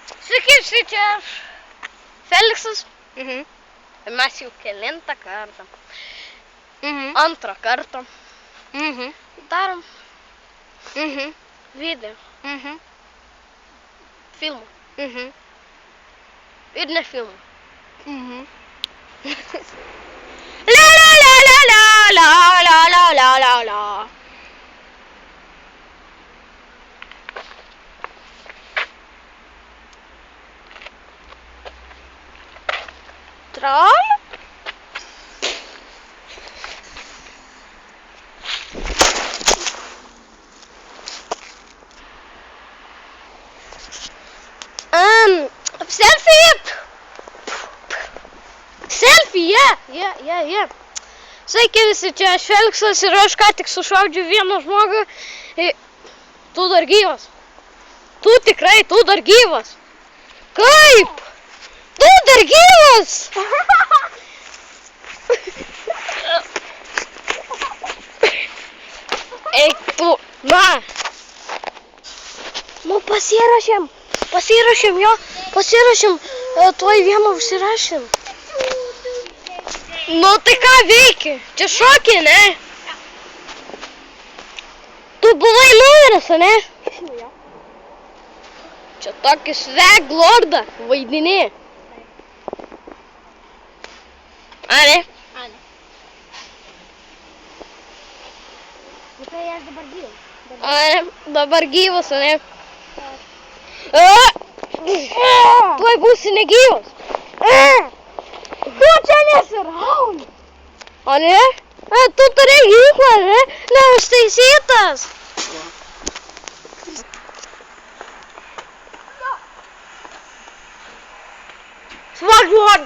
Sveiki, štai čia aš, Feliksas. Mes jau kelintą kartą. Antrą kartą. Darom video. Filmą. Ir ne filmą. La la la la la la la la la la la. Troll? Selfie! Selfie, yeah. Sveiki visi, čia aš Feliksas ir aš ką tik sušaudžiu vieną žmogų. Tu dar gyvas. Tu tikrai, tu dar gyvas. Kaip? Tu dar gyvas! Eik tu, na. Nu pasirašėm jo, tuoj vieną užsirašėm. Nu tai ką veiki? Čia šokį, ne? Tu buvai numeris, ne? Čia tokį sveg lordą vaidini. A, ne? Tai aš dabar gyvas. A, ne? Dabar gyvas, ne? Tuoj būsi negyvas. Tu čia nesirauni. O ne? Tu turi ginklą, ne? Neužtaisytas. Svag lord.